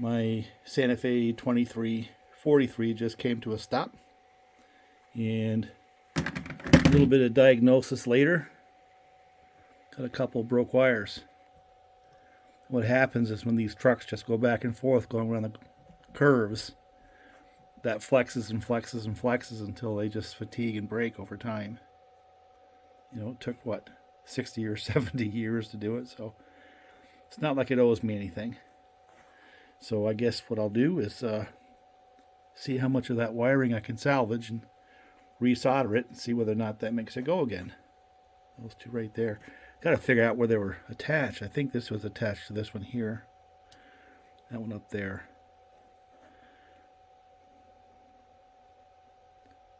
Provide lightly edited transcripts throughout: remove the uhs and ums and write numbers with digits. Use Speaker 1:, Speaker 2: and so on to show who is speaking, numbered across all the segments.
Speaker 1: My Santa Fe 2343 just came to a stop, and a little bit of diagnosis later, got a couple broke wires. What happens is when these trucks just go back and forth going around the curves, that flexes and flexes and flexes until they just fatigue and break over time. You know, it took what, 60 or 70 years to do it, so it's not like it owes me anything. So I guess what I'll do is see how much of that wiring I can salvage and resolder it and see whether or not that makes it go again. Those two right there. Got to figure out where they were attached. I think this was attached to this one here. That one up there.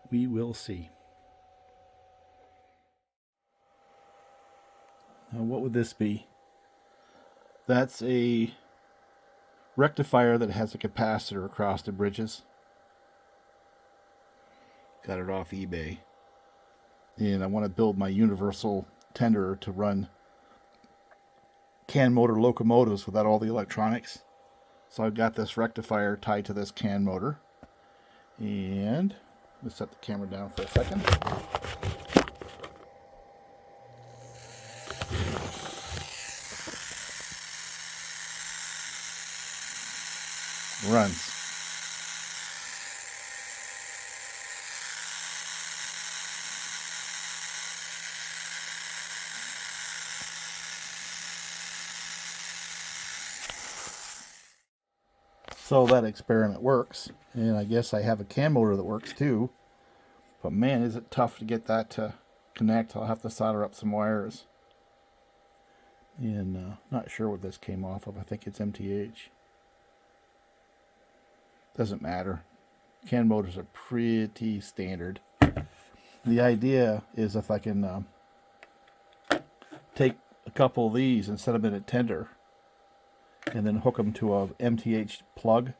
Speaker 1: We will see. Now what would this be? That's a rectifier that has a capacitor across the bridges. Got it off eBay. And I want to build my universal tenderer to run can motor locomotives without all the electronics. So I've got this rectifier tied to this can motor. And let's set the camera down for a second. Runs. So that experiment works, and I guess I have a can motor that works too, but man, is it tough to get that to connect. I'll have to solder up some wires, and not sure what this came off of. I think it's MTH. Doesn't matter. Can motors are pretty standard. The idea is if I can take a couple of these and set them in a tender and then hook them to a MTH plug,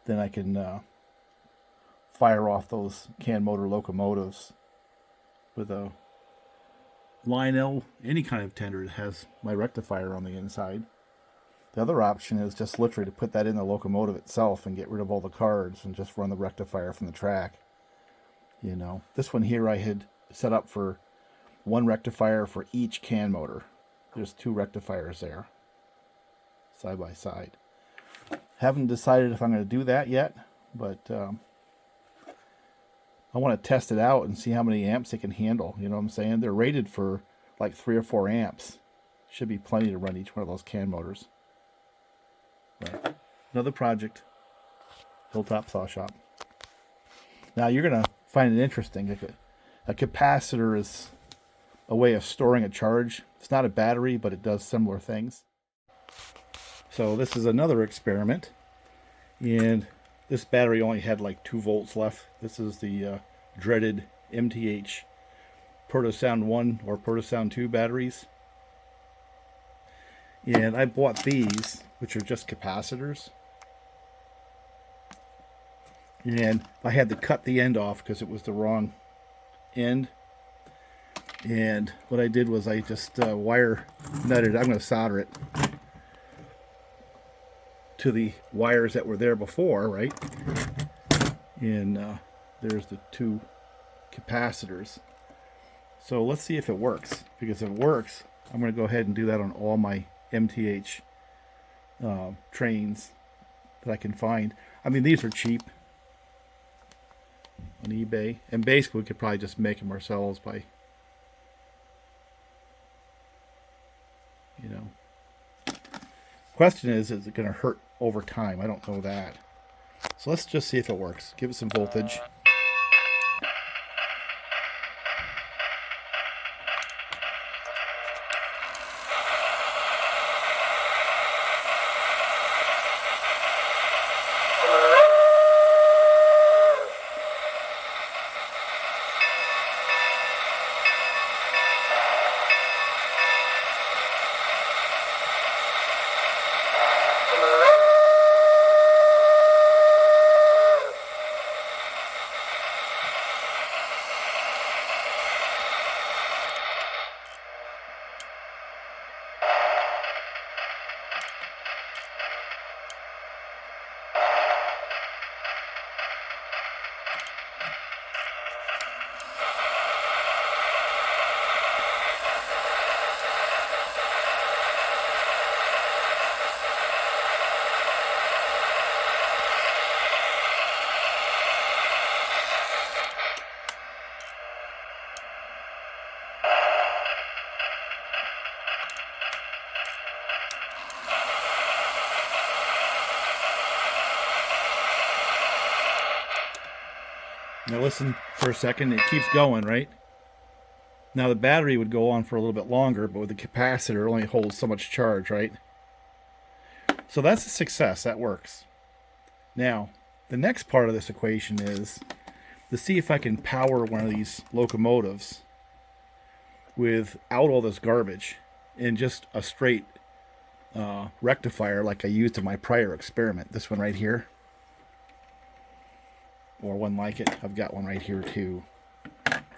Speaker 1: then I can fire off those can motor locomotives with a Lionel, any kind of tender that has my rectifier on the inside. The other option is just literally to put that in the locomotive itself and get rid of all the cards and just run the rectifier from the track. You know, this one here I had set up for one rectifier for each can motor. There's two rectifiers there, side by side. Haven't decided if I'm going to do that yet, but I want to test it out and see how many amps it can handle. You know what I'm saying? They're rated for like 3 or 4 amps. Should be plenty to run each one of those can motors. Right. Another project, Hilltop Saw Shop. Now you're going to find it interesting. A capacitor is a way of storing a charge. It's not a battery, but it does similar things. So this is another experiment, and this battery only had like 2 volts left. This is the dreaded MTH Protosound 1 or Protosound 2 batteries. And I bought these, which are just capacitors. And I had to cut the end off because it was the wrong end. And what I did was I just wire nutted. I'm going to solder it to the wires that were there before, right? And there's the 2 capacitors. So let's see if it works. Because if it works, I'm going to go ahead and do that on all my MTH trains that I can find. I mean, these are cheap on eBay, and basically we could probably just make them ourselves by, you know. Question is it going to hurt over time? I don't know that. So let's just see if it works. Give it some voltage. Now listen for a second, it keeps going, right? Now the battery would go on for a little bit longer, but with the capacitor it only holds so much charge, right? So that's a success, that works. Now, the next part of this equation is to see if I can power one of these locomotives without all this garbage and just a straight rectifier like I used in my prior experiment. This one right here, or one like it. I've got one right here too.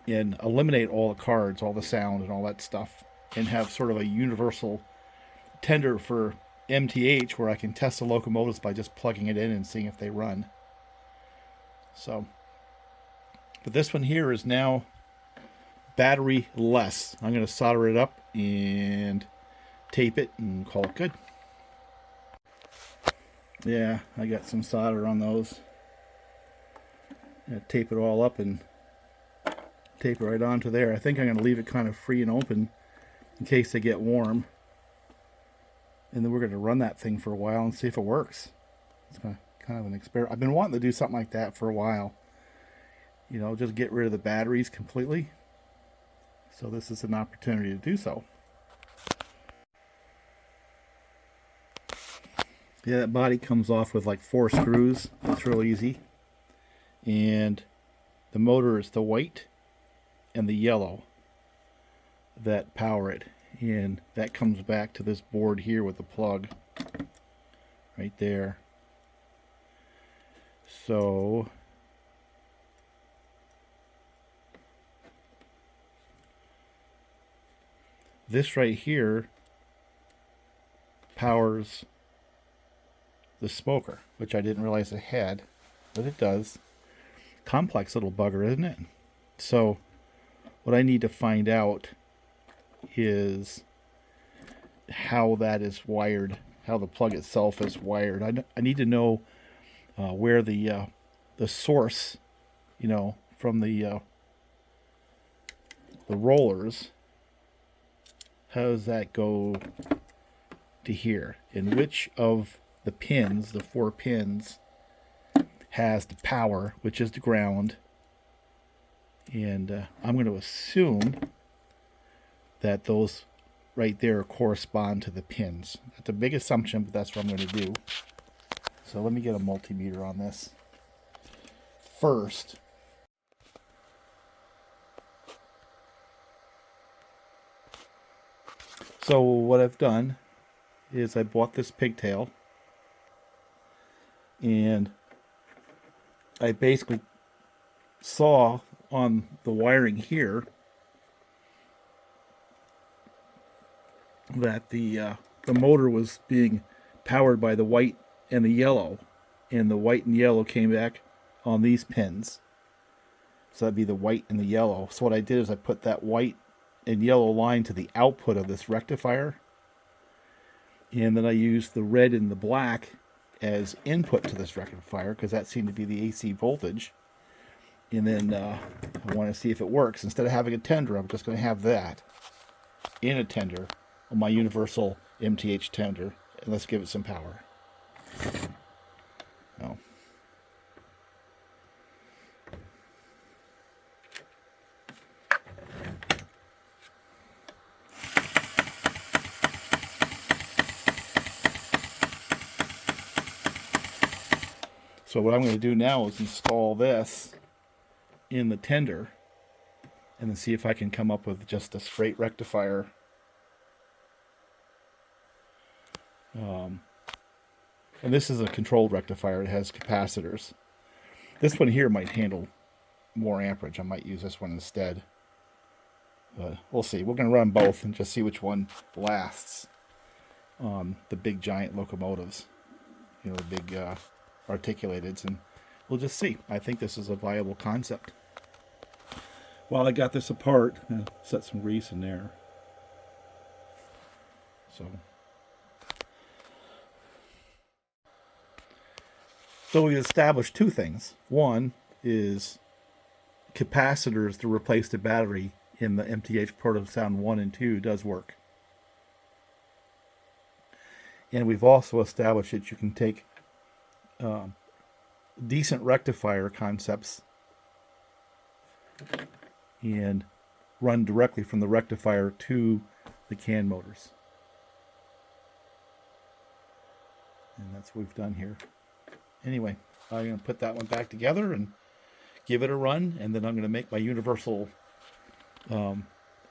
Speaker 1: And eliminate all the cards, all the sound and all that stuff, and have sort of a universal tender for MTH where I can test the locomotives by just plugging it in and seeing if they run. So, but this one here is now battery less. I'm going to solder it up and tape it and call it good. Yeah, I got some solder on those. Tape it all up and tape it right onto there. I think I'm going to leave it kind of free and open in case they get warm. And then we're going to run that thing for a while and see if it works. It's kind of an experiment. I've been wanting to do something like that for a while. You know, just get rid of the batteries completely. So this is an opportunity to do so. Yeah, that body comes off with like 4 screws. It's real easy. And the motor is the white and the yellow that power it. And that comes back to this board here with the plug right there. So this right here powers the smoker, which I didn't realize it had, but it does. Complex little bugger, isn't it? So what I need to find out is how that is wired, how the plug itself is wired. I need to know where the source, you know, from the rollers, how does that go to here, and which of the pins, the 4 pins, has the power, which is the ground. And I'm going to assume that those right there correspond to the pins. That's a big assumption, but that's what I'm going to do. So let me get a multimeter on this first. So what I've done is I bought this pigtail, and I basically saw on the wiring here that the motor was being powered by the white and the yellow, and the white and yellow came back on these pins. So that'd be the white and the yellow. So what I did is I put that white and yellow line to the output of this rectifier, and then I used the red and the black as input to this rectifier because that seemed to be the AC voltage. And then I want to see if it works. Instead of having a tender, I'm just going to have that in a tender on my universal MTH tender, and let's give it some power. Oh. So what I'm going to do now is install this in the tender and then see if I can come up with just a straight rectifier. And this is a controlled rectifier. It has capacitors. This one here might handle more amperage. I might use this one instead. But we'll see. We're going to run both and just see which one lasts on the big giant locomotives. You know, the big articulateds, and we'll just see. I think this is a viable concept. While I got this apart, I'll set some grease in there. So we established 2 things. One is capacitors to replace the battery in the MTH Portable Sound 1 and 2 does work. And we've also established that you can take decent rectifier concepts and run directly from the rectifier to the CAN motors. And that's what we've done here. Anyway, I'm going to put that one back together and give it a run, and then I'm going to make my universal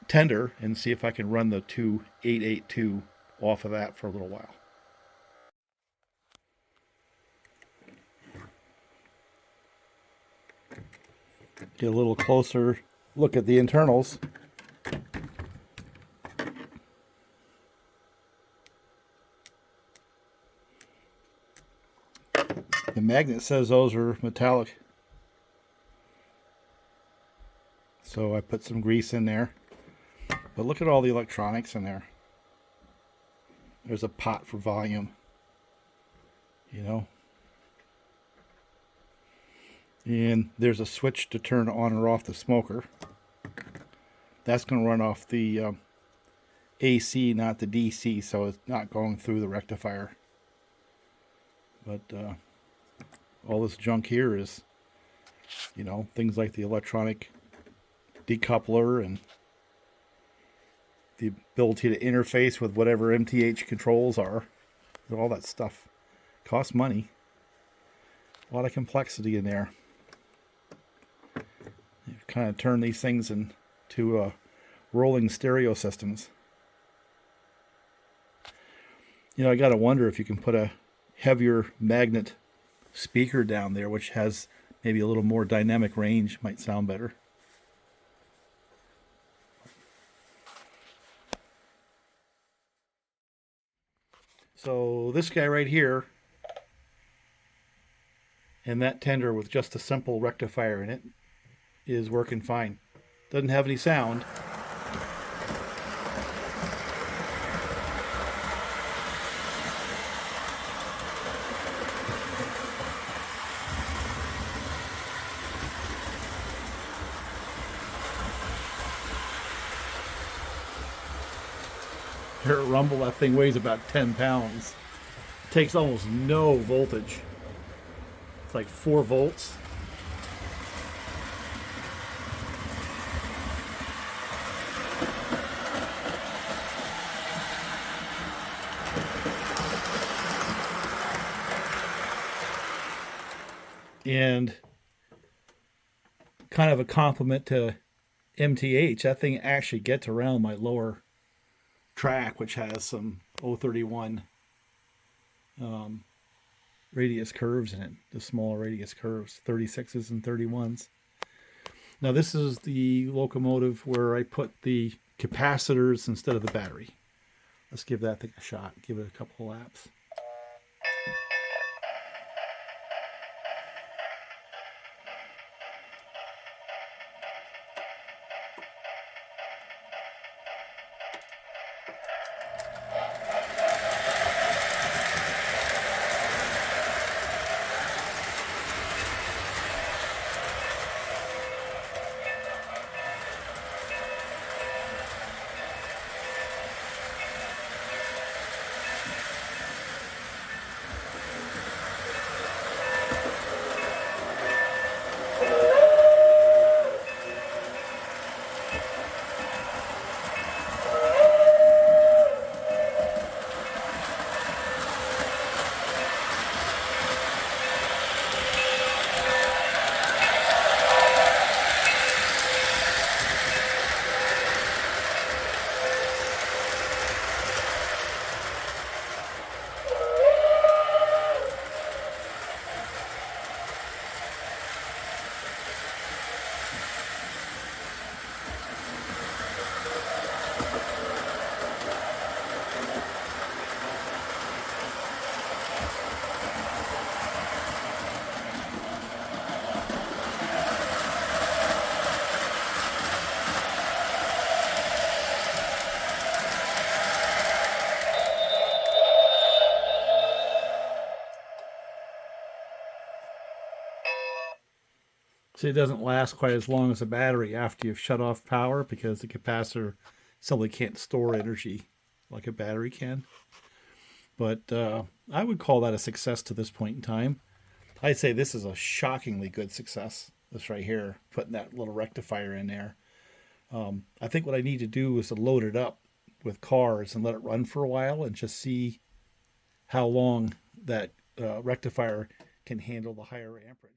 Speaker 1: tender and see if I can run the 2882 off of that for a little while. Get a little closer look at the internals. The magnet says those are metallic, so I put some grease in there. But look at all the electronics in there. There's a pot for volume, you know. And there's a switch to turn on or off the smoker. That's going to run off the AC, not the DC, so it's not going through the rectifier. But all this junk here is, you know, things like the electronic decoupler and the ability to interface with whatever MTH controls are. All that stuff costs money. A lot of complexity in there. You kind of turn these things into rolling stereo systems. You know, I got to wonder if you can put a heavier magnet speaker down there, which has maybe a little more dynamic range, might sound better. So this guy right here, and that tender with just a simple rectifier in it, is working fine. Doesn't have any sound. Hear it rumble. That thing weighs about 10 pounds. Takes almost no voltage. It's like 4 volts. And kind of a compliment to MTH, that thing actually gets around my lower track, which has some 031 radius curves in it, the smaller radius curves, 36s and 31s. Now this is the locomotive where I put the capacitors instead of the battery. Let's give that thing a shot, give it a couple of laps. So it doesn't last quite as long as a battery after you've shut off power, because the capacitor simply can't store energy like a battery can. But I would call that a success to this point in time. I'd say this is a shockingly good success. this right here, putting that little rectifier in there. I think what I need to do is to load it up with cars and let it run for a while and just see how long that rectifier can handle the higher amperage.